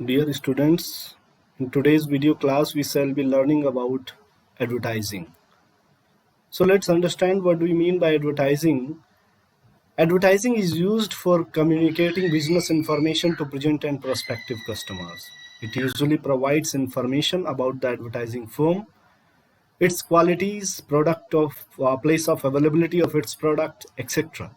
Dear students, in today's video class we shall be learning about advertising. So let's understand what we mean by advertising. Advertising is used for communicating business information to present and prospective customers. It usually provides information about the advertising firm, its qualities, product of place of availability of its product, etc.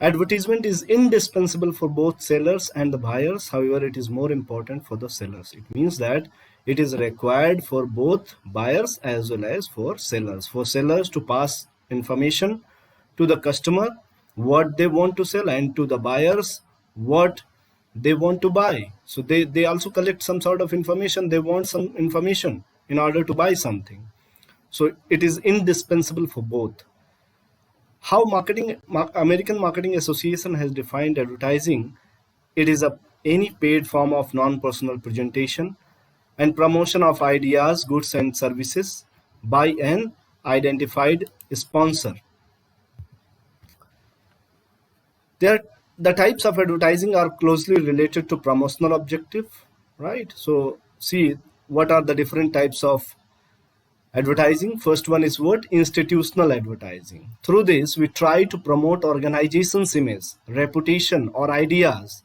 Advertisement is indispensable for both sellers and the buyers. However, it is more important for the sellers. It means that it is required for both buyers as well as for sellers. For sellers to pass information to the customer what they want to sell, and to the buyers what they want to buy. So they also collect some sort of information. They want some information in order to buy something. So it is indispensable for both. How American Marketing Association has defined advertising: it is any paid form of non-personal presentation and promotion of ideas, goods and services by an identified sponsor. The types of advertising are closely related to promotional objective, right? So see, what are the different types of advertising? First one is what? Institutional advertising. Through this, we try to promote organization's image, reputation, or ideas.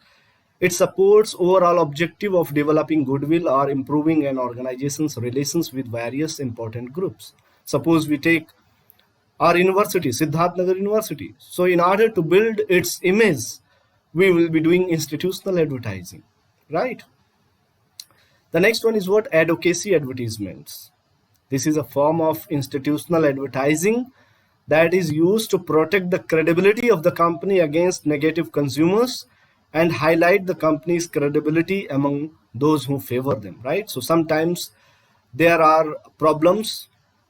It supports overall objective of developing goodwill or improving an organization's relations with various important groups. Suppose we take our university, Siddharth Nagar University. So in order to build its image, we will be doing institutional advertising, right? The next one is what? Advocacy advertisements. This is a form of institutional advertising that is used to protect the credibility of the company against negative consumers and highlight the company's credibility among those who favor them, right? So sometimes there are problems.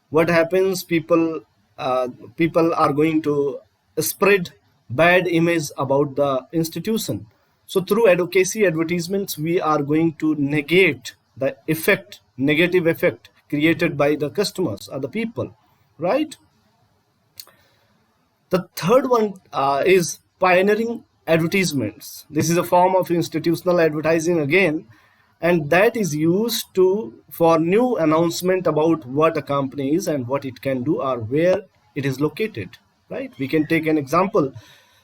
What happens? People are going to spread bad image about the institution. So through advocacy advertisements, we are going to negate the negative effect created by the customers or the people, right? The third one is pioneering advertisements. This is a form of institutional advertising again, and that is used for new announcement about what a company is and what it can do or where it is located, right? We can take an example.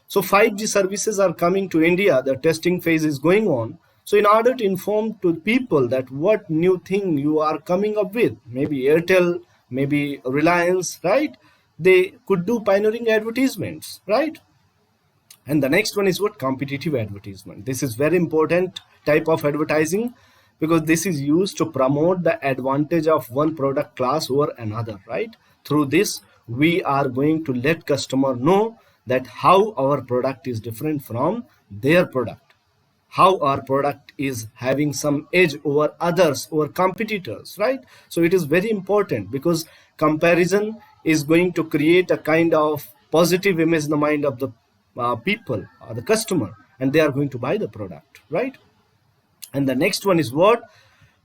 So 5G services are coming to India. The testing phase is going on. So in order to inform to people that what new thing you are coming up with, maybe Airtel, maybe Reliance, right? They could do pioneering advertisements, right? And the next one is what? Competitive advertisement. This is very important type of advertising because this is used to promote the advantage of one product class over another, right? Through this, we are going to let customer know that how our product is different from their product, how our product is having some edge over others, over competitors, right? So it is very important because comparison is going to create a kind of positive image in the mind of the people or the customer, and they are going to buy the product, right? And the next one is what?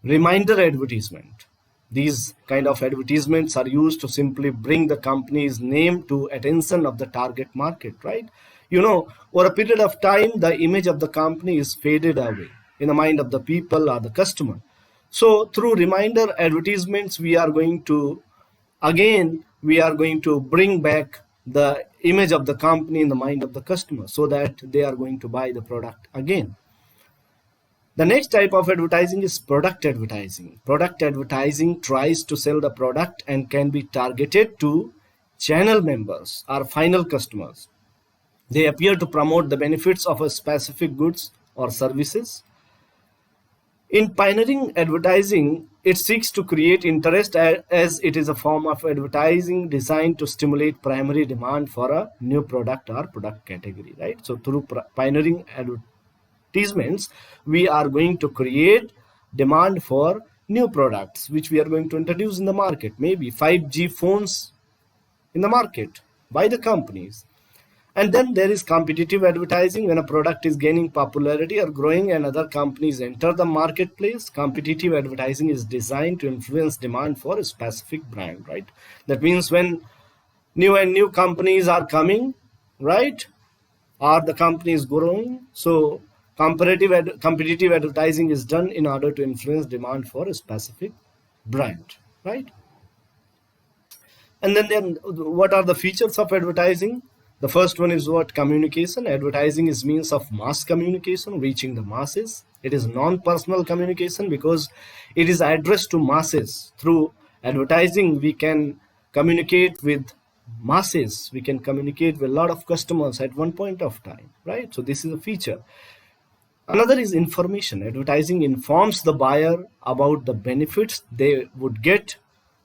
Reminder advertisement. These kind of advertisements are used to simply bring the company's name to attention of the target market, right? Over a period of time, the image of the company is faded away in the mind of the people or the customer. So through reminder advertisements, we are going to bring back the image of the company in the mind of the customer so that they are going to buy the product again. The next type of advertising is product advertising. Product advertising tries to sell the product and can be targeted to channel members or final customers. They appear to promote the benefits of a specific goods or services. In pioneering advertising, it seeks to create interest as it is a form of advertising designed to stimulate primary demand for a new product or product category, right? So through pioneering advertisements, we are going to create demand for new products which we are going to introduce in the market, maybe 5G phones in the market by the companies. And then there is competitive advertising. When a product is gaining popularity or growing and other companies enter the marketplace, competitive advertising is designed to influence demand for a specific brand, right? That means when new companies are coming, right? Or the company is growing, so Competitive advertising is done in order to influence demand for a specific brand, right? And then what are the features of advertising? The first one is what? Communication. Advertising is means of mass communication, reaching the masses. It is non-personal communication because it is addressed to masses. Through advertising, we can communicate with masses. We can communicate with a lot of customers at one point of time, right? So this is a feature. Another is information. Advertising informs the buyer about the benefits they would get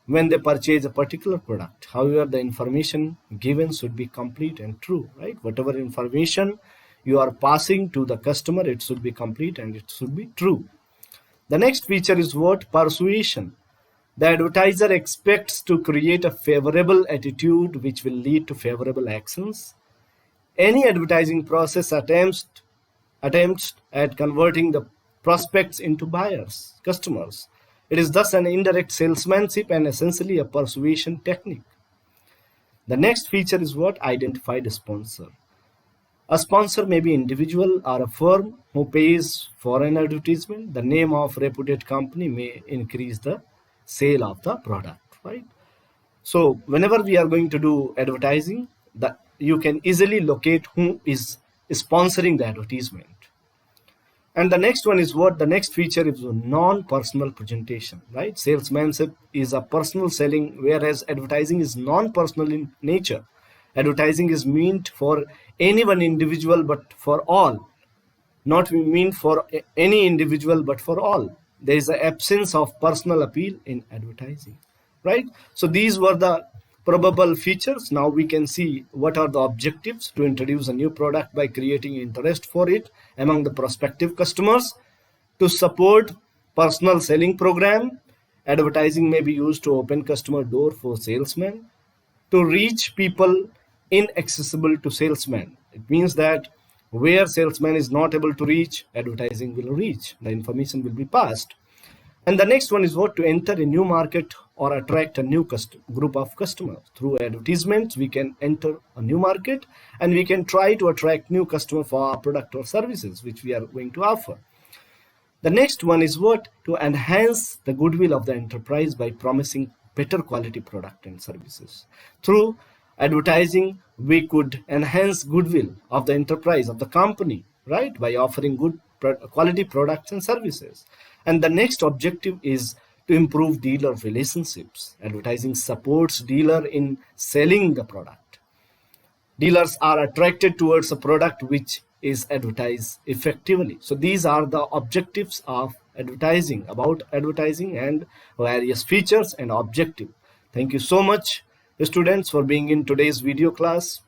when they purchase a particular product. However, the information given should be complete and true, right? Whatever information you are passing to the customer, it should be complete and it should be true. The next feature is what? Persuasion. The advertiser expects to create a favorable attitude which will lead to favorable actions. Any advertising process attempts at converting the prospects into buyers, customers. It is thus an indirect salesmanship and essentially a persuasion technique. The next feature is what? Identified sponsor. A sponsor may be individual or a firm who pays for an advertisement. The name of reputed company may increase the sale of the product, right? So whenever we are going to do advertising, you can easily locate who is sponsoring the advertisement. And the next one is what? The next feature is non-personal presentation, right? Salesmanship is a personal selling, whereas advertising is non-personal in nature. Advertising is meant for any one individual, but for all. Not meant for any individual, but for all. There is an absence of personal appeal in advertising, right? So these were the probable features. Now we can see what are the objectives to introduce a new product by creating interest for it among the prospective customers. To support personal selling program, advertising may be used to open customer door for salesmen. To reach people inaccessible to salesmen, it means that where salesman is not able to reach, advertising will reach, the information will be passed. And the next one is what? To enter a new market or attract a new group of customers. Through advertisements, we can enter a new market and we can try to attract new customers for our product or services which we are going to offer. The next one is what? To enhance the goodwill of the enterprise by promising better quality product and services. Through advertising, we could enhance goodwill of the enterprise, of the company, right? By offering good quality products and services. And the next objective is to improve dealer relationships. Advertising supports dealer in selling the product. Dealers are attracted towards a product which is advertised effectively. So these are the objectives of advertising, about advertising and various features and objective. Thank you so much, students, for being in today's video class.